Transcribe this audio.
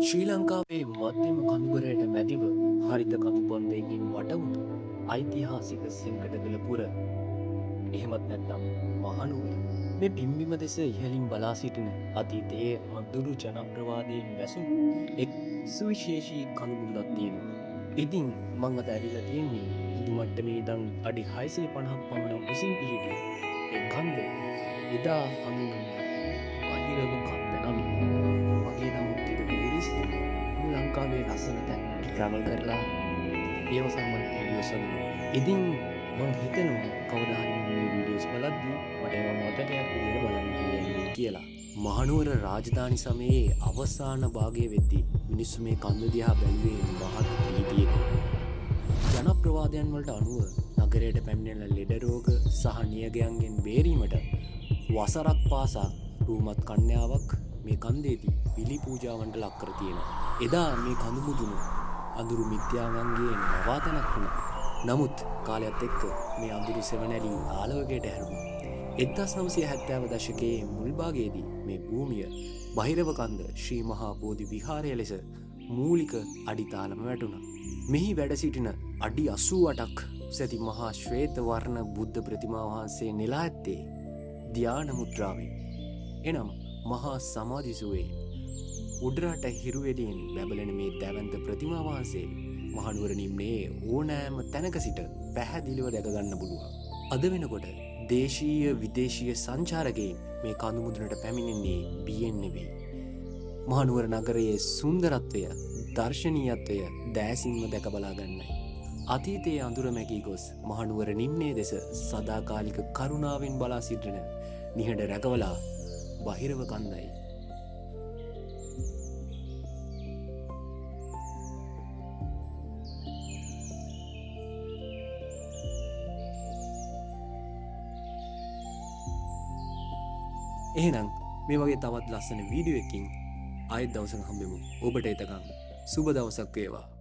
ශ්‍රී ලංකාවේ මධ්‍යම කඳුබරයට මැදිව හරිත කඳුබොන්දයකින් වටවුණු ඓතිහාසික සෙංකඩගල පුර, එහෙමත් නැත්නම් මහනුවර. මේ පිම්බිම දෙස ඉහළින් බලා සිටින අතීතයේ අඳුරු ජනප්‍රවාදයෙන් වැසුණු එක් සුවිශේෂී කඳුමුල්ලක් තියෙනවා. ඉතින් මං අද ඇවිල්ලා තියෙන්නේ මුදු මට්ටමේ ඉඳන් අඩි 650ක් පමණ උසින් පිහිටි ඒ කන්ද එදා හඳුන්වන්නේ බහිරව කන්ද නමින්. මගේ නම තිරුවිලිස්. ලංකාවේ ලස්සන තැන් ට්‍රැවල් කරලා ඒව සම්බන්ධ වීඩියෝස් වලින්. ඉතින් මම හිතනවා කවදා හරි මේ වීඩියෝස් බලද්දී මට ඒවා මතකයක් විදිහට බලන්න පුළුවන් කියලා. මහනුවර රාජධානි සමයේ අවසාන භාගයේ වෙද්දී මිනිස්සු මේ කන්ද දිහා බැලුවේ මහත් ප්‍රීතියක. ජනප්‍රවාදයන් වලට අනුව නගරයට පැමිණෙන ලෙඩ රෝග සහ නියගයන්ගෙන් බේරීමට වසරක් පාසා රූමත් කන්‍යාවක් මේ කන්දේදී පිලි පූජාවන්ට ලක් කර තියෙනවා. එදා මේ කඳු මුදුන අඳුරු මිත්‍යාවන්ගේ නවාතැනක් වුණා. නමුත් කාලයත් එක්ක මේ අඳුරු සෙවණැලි ආලවකයට හැරුණා. 1970 දශකයේ මුල් භාගයේදී මේ භූමිය බහිරව කන්ද ශ්‍රී මහා බෝධි විහාරය ලෙස මූලික අඩිතාලම වැටුණා. මෙහි වැඩ සිටින අඩි 88ක් උසැති මහා ශ්වේත වර්ණ බුද්ධ ප්‍රතිමා වහන්සේ නෙලා ඇත්තේ ධ්‍යාන මුද්‍රාවෙන්. එනම් මහා සමාධිසුවේ උඩරට හිරුවෙලියෙන් බැබලෙන මේ දැවැන්ත ප්‍රතිමා වහන්සේ මහනුවර නිම්නයේ ඕනෑම තැනක සිට පැහැදිලිව දැක ගන්න පුළුවන්. අද වෙනකොට දේශීය විදේශීය සංචාරකයන් මේ කඳු මුදුනට පැමිණෙන්නේ බියෙන් නෙවෙයි. මහනුවර නගරයේ සුන්දරත්වය, දර්ශනීයත්වය දෑසින්ම දැක බලා ගන්නයි. අතීතයේ අඳුර මැකී ගොස් මහනුවර නිම්නයේ දෙස සදාකාලික කරුණාවෙන් බලා සිටින නිහඬ රැකවලා බහිරව කන්දයි. එහෙනම් මේ වගේ තවත් ලස්සන වීඩියෝ එකකින් ආයෙත් දවසක හම්බෙමු. ඔබට එතකන් සුබ දවසක් වේවා.